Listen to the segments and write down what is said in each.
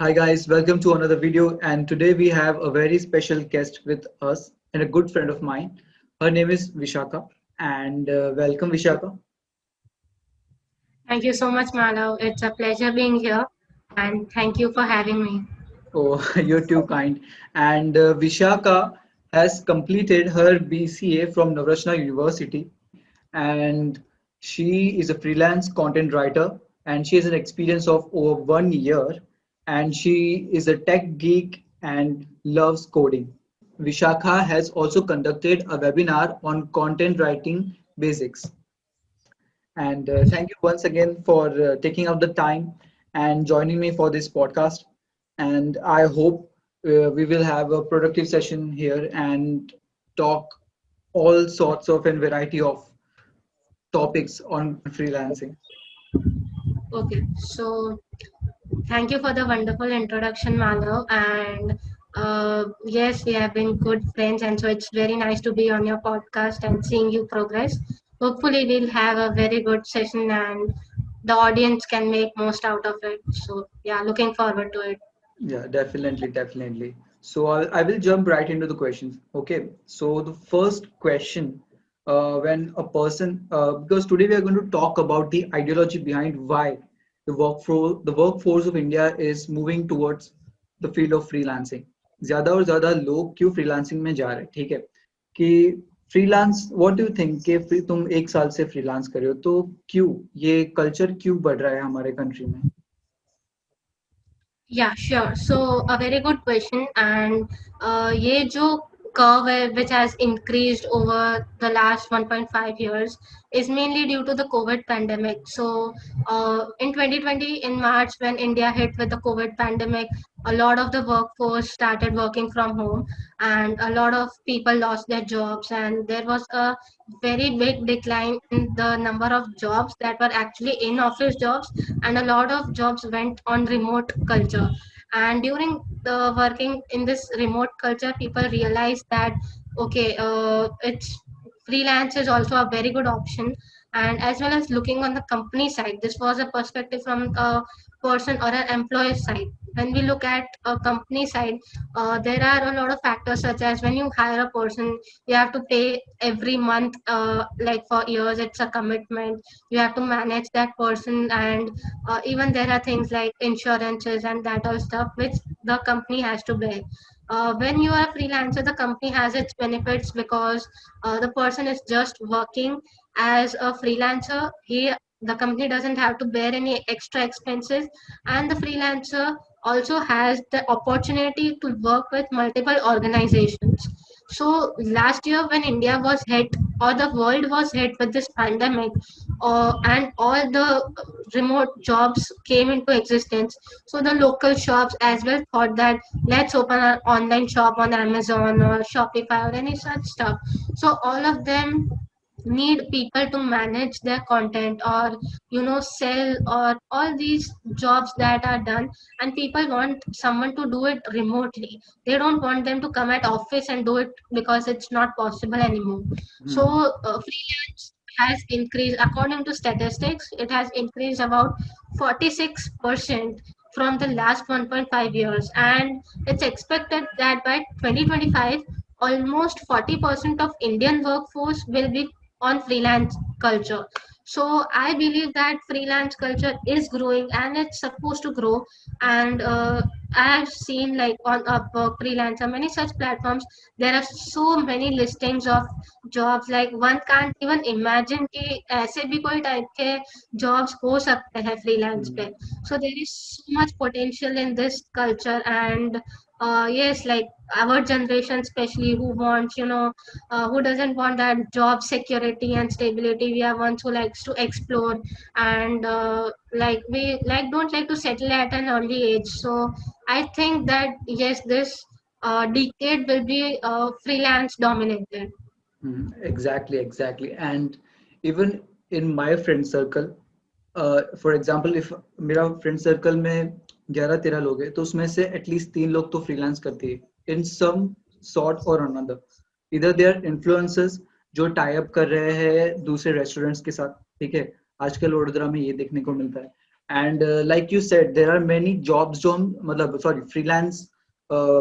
Hi guys, welcome to another video and today we have a very special guest with us and a good friend of mine. Her name is Vishaka and welcome Vishaka. Thank you so much, Malav. It's a pleasure being here, and thank you for having me. Oh, you're too kind. And Vishaka has completed her BCA from Navrachna University and she is a freelance content writer and she has an experience of over 1 year and she is a tech geek and loves coding. Vishakha has also conducted a webinar on content writing basics. And thank you once again for taking out the time and joining me for this podcast. And I hope we will have a productive session here and talk all sorts of and variety of topics on freelancing. Okay, so thank you for the wonderful introduction, Malav. And yes, we have been good friends, and so it's very nice to be on your podcast and seeing you progress. Hopefully, we'll have a very good session, and the audience can make most out of it. So, yeah, looking forward to it. Yeah, definitely, definitely. So I will jump right into the questions. Okay. So the first question, when a person, because today we are going to talk about the ideology behind why the workforce of India is moving towards the field of freelancing. ज़्यादा और ज़्यादा लोग क्यों freelancing में जा रहे हैं, ठीक है? कि freelance, what do you think कि तुम एक साल से freelance कर रहे हो, तो क्यों ये culture क्यों बढ़ रहा है हमारे country में? Yeah, sure. So a very good question, and ये जो curve है, which has increased over the last 1.5 years is mainly due to the COVID pandemic. So in 2020, in March, when India hit with the COVID pandemic, a lot of the workforce started working from home, and a lot of people lost their jobs, and there was a very big decline in the number of jobs that were actually in office jobs, and a lot of jobs went on remote culture. And during the working in this remote culture, people realized that okay, it's freelance is also a very good option. And as well as looking on the company side, this was a perspective from a person or an employer side. When we look at a company side, there are a lot of factors, such as when you hire a person, you have to pay every month, like for years, it's a commitment. You have to manage that person, and even there are things like insurances and that all stuff which the company has to bear. When you are a freelancer, the company has its benefits because the person is just working as a freelancer. The company doesn't have to bear any extra expenses, and the freelancer also has the opportunity to work with multiple organizations. So last year, when India was hit, or the world was hit with this pandemic, and all the remote jobs came into existence, so the local shops as well thought that let's open an online shop on Amazon or Shopify or any such stuff. So all of them need people to manage their content, or sell, or all these jobs that are done, and people want someone to do it remotely. They don't want them to come at office and do it because it's not possible anymore. So Hmm. freelance has increased, according to statistics, it has increased about 46% from the last 1.5 years, and it's expected that by 2025 almost 40% of Indian workforce will be on freelance culture. So I believe that freelance culture is growing, and it's supposed to grow. And I have seen, like, on Upwork, Freelancer, many such platforms, there are so many listings of jobs, like one can't even imagine कि ऐसे भी कोई type के jobs हो सकते हैं freelance पे. So there is so much potential in this culture. And yes, like our generation especially, who wants, who doesn't want that job security and stability. We are ones who likes to explore, and like we like don't like to settle at an early age. So I think that yes, this decade will be freelance dominated. Exactly, exactly. And even in my friend circle, for example if मेरा friend circle में 11-13 लोग हैं तो उसमें से at least 3 लोग तो freelance करते हैं इन सम सॉर्ट और अनदर इधर दे आर इन्फ्लुएंसर्स जो टाई अप कर रहे हैं दूसरे रेस्टोरेंट्स के साथ ठीक है आजकल वडोदरा में ये देखने को मिलता है And like you said, there are many jobs जो हम मतलब sorry freelance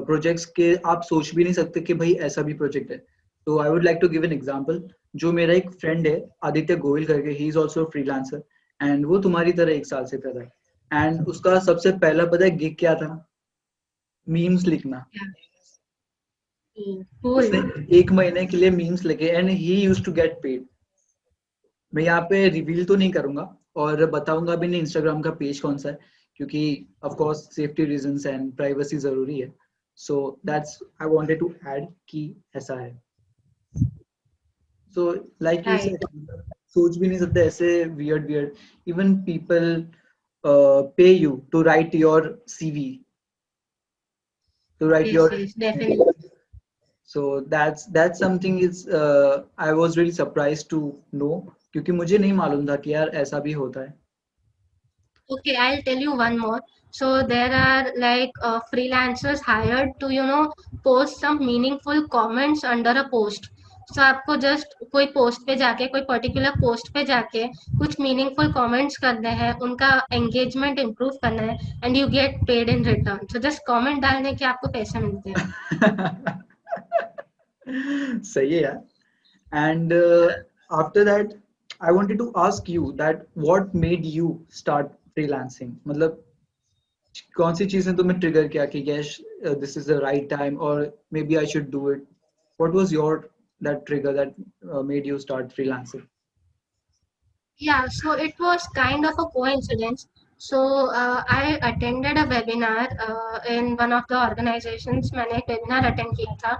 projects के आप सोच भी नहीं सकते कि भाई ऐसा भी project है. So I would like to give an example. जो मेरा एक friend है आदित्य गोयल करके, he is also a freelancer and वो तुम्हारी तरह 1 साल से कर रहा है. And उसका सबसे पहला पता है gig क्या था? मीम्स लिखना. Yeah. Cool. उसने 1 महीने के लिए मीम्स लिखे and he used to get paid. मैं यहाँ पे रिवील तो नहीं करूंगा और बताऊंगा भी नहीं इंस्टाग्राम का पेज कौन सा है, क्योंकि of course safety reasons and privacy जरूरी है. So that's I wanted to add कि ऐसा है. So like you Right. Said, सोच भी नहीं सकते ऐसे weird weird. Even people pay you to write your CV, to write Yes, your. yes, definitely. So that's something is I was really surprised to know, क्योंकि मुझे नहीं मालूम था कि यार ऐसा भी होता है. Okay, I'll tell you one more. So there are like freelancers hired to, post some meaningful comments under a post. So आपको just कोई post पे जाके, कोई particular post पे जाके कुछ meaningful comments करने हैं, उनका engagement improve करना है, and you get paid in return. So just comment डालने के आपको पैसे मिलते हैं. सही है यार. And after that, I wanted to ask you that what made you start freelancing? मतलब कौन सी चीज ने तुम्हें ट्रिगर किया कि yes, this is the right time or maybe I should do it? What was your that trigger that made you start freelancing? Yeah, so it was kind of a coincidence. So I attended a webinar in one of the organizations. मैंने एक webinar attend किया था,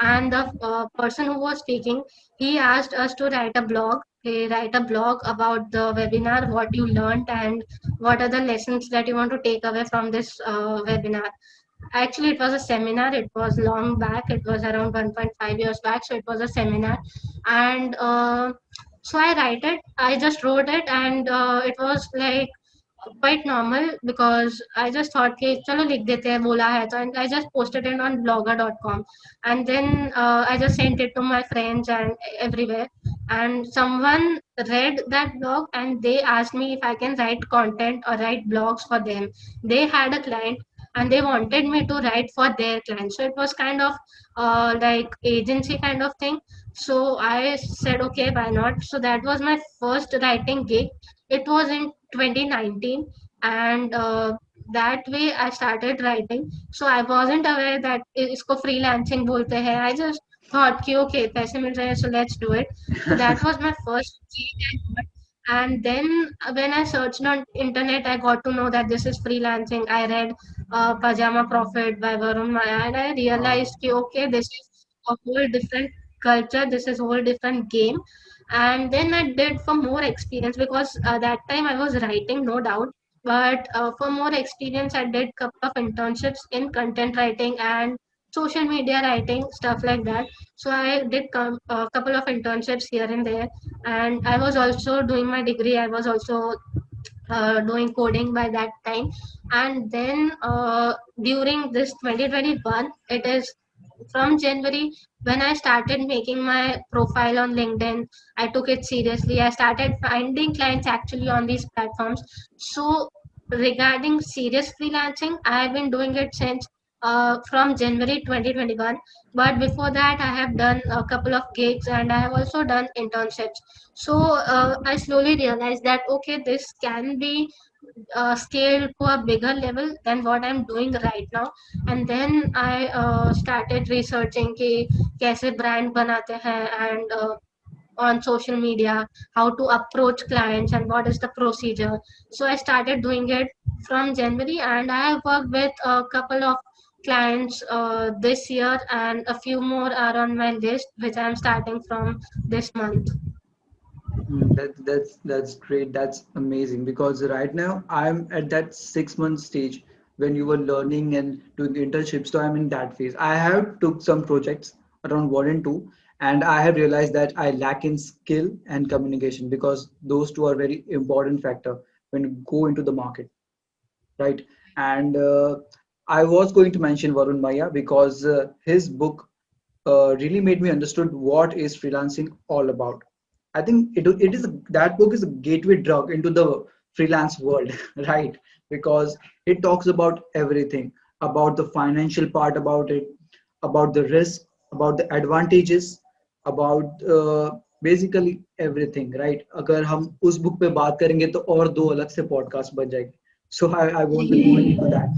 and the person who was speaking, he asked us to write a blog. He write a blog about the webinar, what you learned, and what are the lessons that you want to take away from this webinar. Actually, it was a seminar. It was long back. It was around 1.5 years back. So it was a seminar, and so I write it. I just wrote it, and it was like quite normal because I just thought कि चलो लिख देते हैं बोला है तो, and I just posted it on blogger.com, and then I just sent it to my friends and everywhere, and someone read that blog and they asked me if I can write content or write blogs for them. They had a client and they wanted me to write for their client, so it was kind of like agency kind of thing. So I said okay, why not. So that was my first writing gig. It was in 2019, and that way I started writing. So I wasn't aware that इसको freelancing बोलते हैं. I just thought कि okay पैसे मिल रहे हैं, so let's do it. So that was my first gig I got. And then when I searched on internet, I got to know that this is freelancing. I read Pajama Profit by Varun Maya, and I realized कि okay, this is a whole different culture. This is a whole different game. And then I did for more experience because that time I was writing, no doubt, but for more experience I did couple of internships in content writing and social media writing, stuff like that. So I did a couple of internships here and there, and I was also doing my degree. I was also doing coding by that time. And then during this 2021, it is from January, when I started making my profile on LinkedIn, I took it seriously. I started finding clients actually on these platforms. So regarding serious freelancing, I have been doing it since from January 2021. But before that, I have done a couple of gigs and I have also done internships. So I slowly realized that okay, this can be scaled to a bigger level than what I'm doing right now. And then I started researching कि कैसे brand बनाते हैं, and on social media, how to approach clients and what is the procedure. So I started doing it from January, and I have worked with a couple of clients this year, and a few more are on my list, which I'm starting from this month. That's great. That's amazing because right now I'm at that 6 month stage when you were learning and doing the internship. So I'm in that phase. I have took some projects around 1 and 2, and I have realized that I lack in skill and communication because those two are very important factor when you go into the market, right? And I was going to mention Varun Maya because his book really made me understood what is freelancing all about. I think it is that book is a gateway drug into the freelance world, right? Because it talks about everything, about the financial part, about it, about the risk, about the advantages, about basically everything, right? अगर हम उस book पे बात करेंगे तो और दो अलग से podcast बन जाएंगे. So I won't be going into that.